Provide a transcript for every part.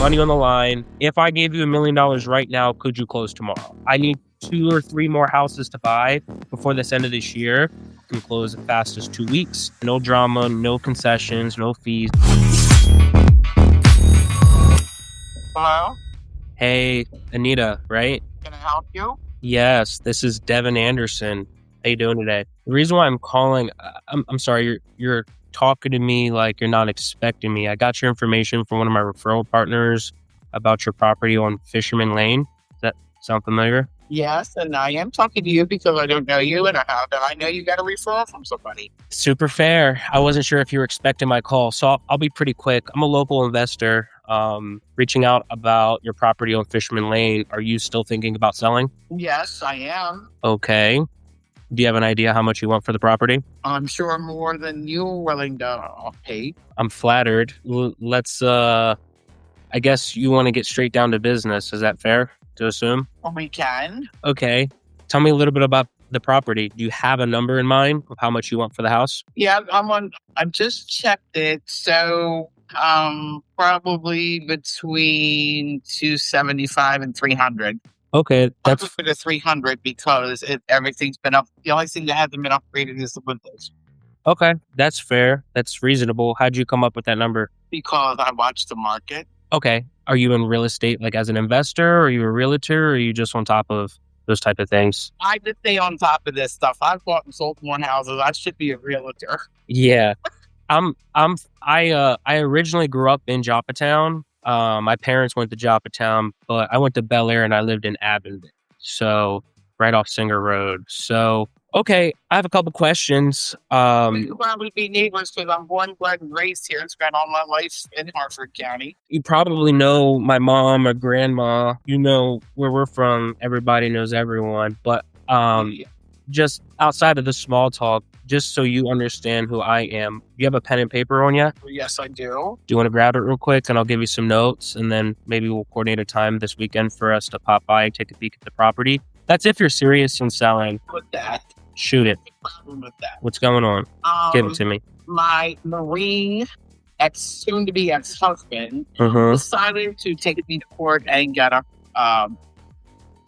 money on the line. If I gave you $1 million right now, could you close tomorrow? I need 2 or 3 more houses to buy before this end of this year. I can close as fast as 2 weeks. No drama, no concessions, no fees. Hello? Hey, Anita, right? Can I help you? Yes, this is Devin Anderson. How you doing today? The reason why I'm calling, I'm sorry, you're talking to me like you're not expecting me. I got your information from one of my referral partners about your property on Fisherman Lane. Does that sound familiar? Yes, and I am talking to you because I don't know you, and I know you got a referral from somebody. Super fair. I wasn't sure if you were expecting my call, so I'll be pretty quick. I'm a local investor reaching out about your property on Fisherman Lane. Are you still thinking about selling? Yes, I am. Okay. Do you have an idea how much you want for the property? I'm sure more than you're willing to pay. I'm flattered. Let's, I guess you want to get straight down to business. Is that fair to assume? Well, we can. Okay. Tell me a little bit about the property. Do you have a number in mind of how much you want for the house? Yeah, I just checked it. So, probably between 275 and 300. Okay. I'll go for the 300 because everything's been up. The only thing that hasn't been upgraded is the windows. Okay. That's fair. That's reasonable. How'd you come up with that number? Because I watch the market. Okay. Are you in real estate, like as an investor? Or are you a realtor? Or are you just on top of those type of things? I just stay on top of this stuff. I've bought and sold one houses. I should be a realtor. Yeah. I originally grew up in Joppatown. My parents went to Joppatown, but I went to Bel Air and I lived in Abingdon. So right off Singer Road. So, okay. I have a couple questions. We could probably be neighbors because I'm born, bred, and raised here and spent all my life in Harford County. You probably know my mom or grandma. You know where we're from. Everybody knows everyone. But just outside of the small talk, just so you understand who I am, you have a pen and paper on you? Yes, I do. Do you want to grab it real quick and I'll give you some notes and then maybe we'll coordinate a time this weekend for us to pop by and take a peek at the property? That's if you're serious in selling. With that. Shoot it. Problem with that. What's going on? Give it to me. My Marine soon-to-be ex-husband decided to take me to court and get a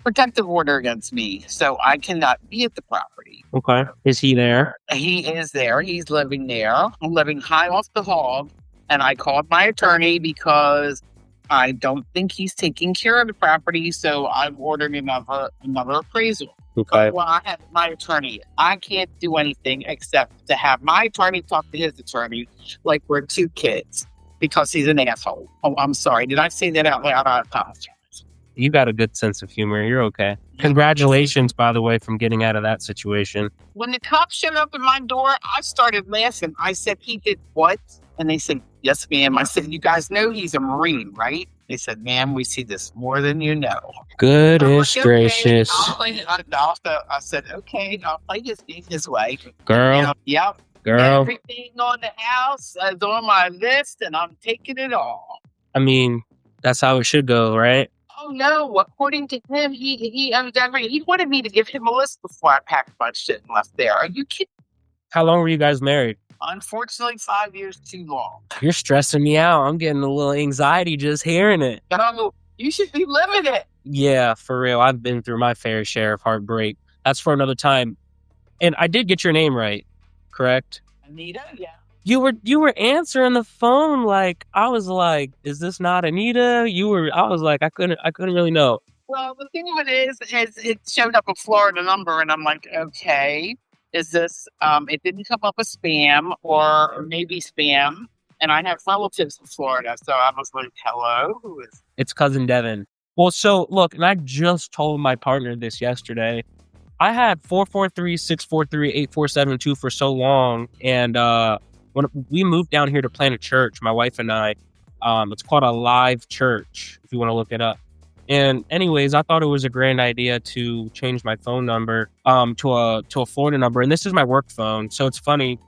protective order against me, so I cannot be at the property. Okay. Is he there? He is there. He's living there. I'm living high off the hog, and I called my attorney because I don't think he's taking care of the property, so I've ordered another appraisal. Okay. Well, I have my attorney. I can't do anything except to have my attorney talk to his attorney like we're 2 kids because he's an asshole. Oh, I'm sorry. Did I say that out loud? I apologize. You got a good sense of humor. You're okay. Congratulations, by the way, from getting out of that situation. When the cops showed up at my door, I started laughing. I said, he did what? And they said, yes, ma'am. I said, you guys know he's a Marine, right? They said, ma'am, we see this more than you know. Goodness gracious. I said, okay, I'll play his game his way. Girl. Yep. Girl. Everything on the house is on my list, and I'm taking it all. I mean, that's how it should go, right? Oh, no. According to him, he wanted me to give him a list before I packed my shit and left there. Are you kidding? How long were you guys married? Unfortunately, 5 years too long. You're stressing me out. I'm getting a little anxiety just hearing it. No, you should be living it. Yeah, for real. I've been through my fair share of heartbreak. That's for another time. And I did get your name right, correct? Anita, yeah. You were answering the phone like I was like, is this not Anita? I was like, I couldn't really know. Well, the thing of it is it showed up a Florida number, and I'm like, okay, is this? It didn't come up as spam or maybe spam, and I have relatives in Florida, so I was like, hello, who is? It's cousin Devin. Well, so look, and I just told my partner this yesterday. I had 443-643-8472 for so long, and when we moved down here to plant a church, my wife and I, it's called a live church, if you want to look it up. And anyways, I thought it was a grand idea to change my phone number to a Florida number. And this is my work phone. So it's funny.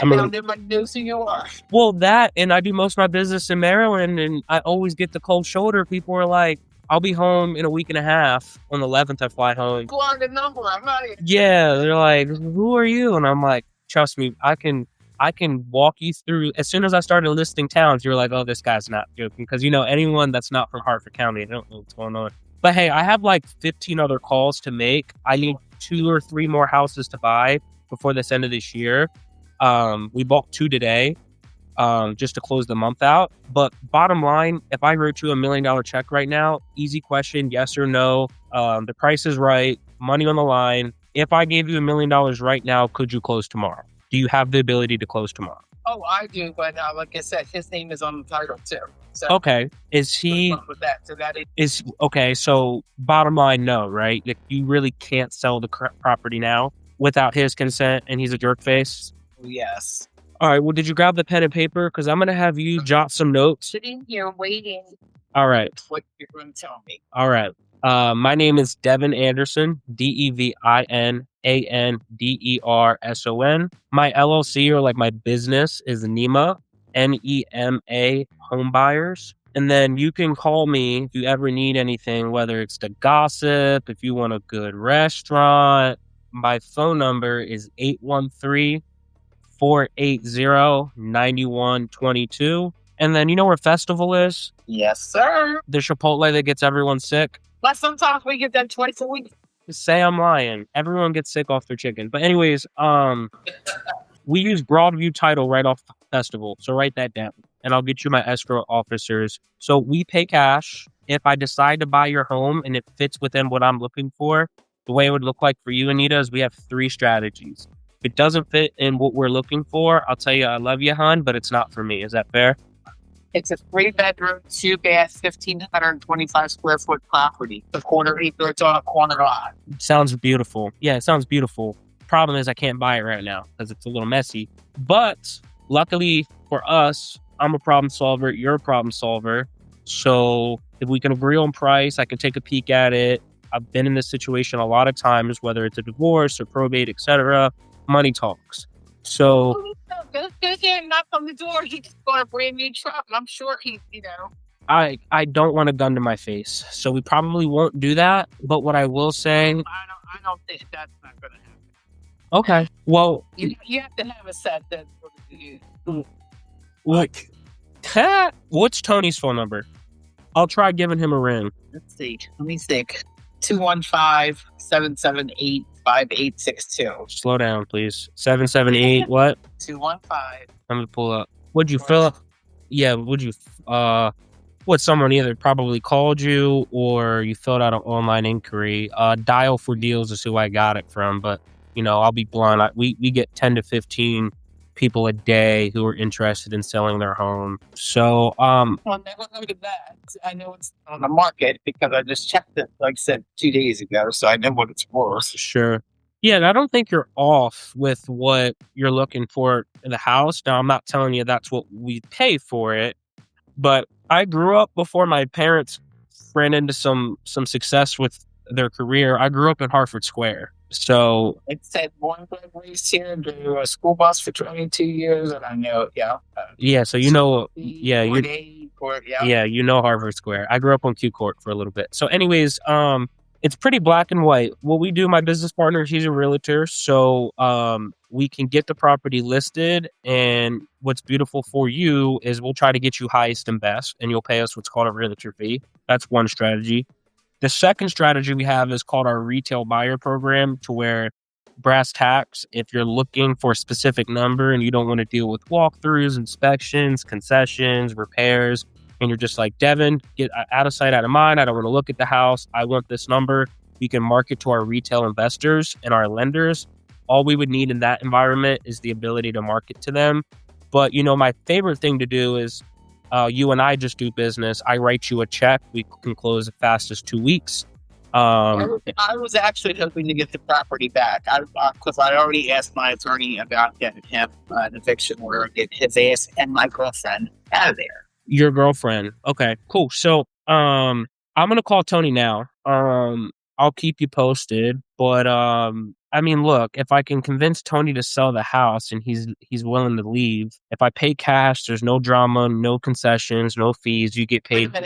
Nobody knows who you are. Well, that, and I do most of my business in Maryland, and I always get the cold shoulder. People are like, I'll be home in a week and a half. On the 11th, I fly home. Florida number, I'm not even. Yeah, they're like, who are you? And I'm like, trust me, I can I can walk you through. As soon as I started listing towns, you're like, oh, this guy's not joking. Because, anyone that's not from Hartford County, I don't know what's going on. But hey, I have like 15 other calls to make. I need 2 or 3 more houses to buy before this end of this year. We bought 2 today, just to close the month out. But bottom line, if I wrote you $1 million check right now, easy question, yes or no. The price is right, money on the line. If I gave you $1 million right now, could you close tomorrow? Do you have the ability to close tomorrow? Oh, I do, but like I said, his name is on the title too. So okay, is he with that? So that is okay? So bottom line, no, right? Like, you really can't sell the property now without his consent, and he's a jerk face. Yes. All right. Well, did you grab the pen and paper? Because I'm gonna have you jot some notes. Sitting here waiting. All right. What you're going to tell me? All right. My name is Devin Anderson, DevinAnderson. My LLC, or like my business, is NEMA, NEMA Home Buyers. And then you can call me if you ever need anything, whether it's to gossip, if you want a good restaurant. My phone number is 813-480-9122. And then you know where Festival is? Yes, sir. The Chipotle that gets everyone sick. But sometimes we get that twice a week. Just say I'm lying. Everyone gets sick off their chicken. But anyways, we use Broadview Title right off Festival. So write that down. And I'll get you my escrow officers. So we pay cash. If I decide to buy your home and it fits within what I'm looking for, the way it would look like for you, Anita, is we have 3 strategies. If it doesn't fit in what we're looking for, I'll tell you I love you, hon, but it's not for me. Is that fair? It's a 3-bedroom, 2-bath, 1,525 square foot property. A quarter acre. It's on a corner lot. Sounds beautiful. Yeah, it sounds beautiful. Problem is I can't buy it right now because it's a little messy. But luckily for us, I'm a problem solver. You're a problem solver. So if we can agree on price, I can take a peek at it. I've been in this situation a lot of times, whether it's a divorce or probate, etc. Money talks. So go ahead and knock on the door. He just bought a brand new truck. I'm sure he, I don't want a gun to my face, so we probably won't do that. But what I will say, I don't think that's not going to happen. Okay, well, you have to have a set that. Like, what's Tony's phone number? I'll try giving him a ring. Let's see. Let me think. 215-778-5862. Slow down, please. 778 what? 215. I'm gonna pull up. Would you fill up? Yeah, would you? What, someone either probably called you or you filled out an online inquiry. Dial for Deals is who I got it from, but I'll be blunt. We get 10 to 15 people a day who are interested in selling their home. So, Well, never heard of that. I know it's on the market because I just checked it, like I said, 2 days ago, so I know what it's worth. Sure. Yeah, and I don't think you're off with what you're looking for in the house. Now, I'm not telling you that's what we pay for it, but I grew up before my parents ran into some success with their career. I grew up in Hartford Square. So it said born and raised here, drove a school bus for 22 years, and I know, yeah, so Harvard Square. I grew up on Q Court for a little bit. So anyways, it's pretty black and white. What we do, my business partner, he's a realtor, so we can get the property listed, and what's beautiful for you is we'll try to get you highest and best, and you'll pay us what's called a realtor fee. That's one strategy. The second strategy we have is called our retail buyer program, to where brass tacks, if you're looking for a specific number and you don't want to deal with walkthroughs, inspections, concessions, repairs, and you're just like, Devin, get out of sight, out of mind. I don't want to look at the house. I want this number. We can market to our retail investors and our lenders. All we would need in that environment is the ability to market to them. But, my favorite thing to do is you and I just do business. I write you a check. We can close as fast as 2 weeks. I was actually hoping to get the property back because I already asked my attorney about getting him an eviction order, get his ass and my girlfriend out of there. Your girlfriend. Okay, cool. So I'm going to call Tony now. I'll keep you posted. But look, if I can convince Tony to sell the house and he's willing to leave, if I pay cash, there's no drama, no concessions, no fees. You get paid. Wait a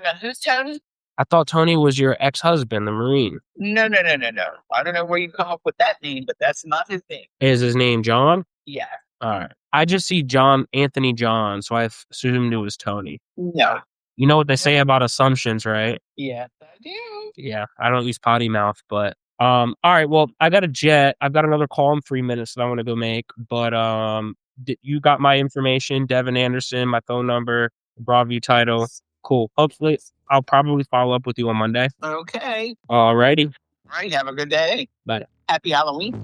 minute. Who's Tony? I thought Tony was your ex-husband, the Marine. No. I don't know where you come up with that name, but that's not his name. Is his name John? Yeah. All right. I just see Anthony John, so I assumed it was Tony. No. You know what they say about assumptions, right? Yeah, I do. Yeah, I don't use potty mouth, but all right. Well, I got a jet. I've got another call in 3 minutes that I want to go make. But you got my information, Devin Anderson, my phone number, Broadview title. Cool. Hopefully, I'll probably follow up with you on Monday. Okay. All righty. All right. Have a good day. Bye. Happy Halloween.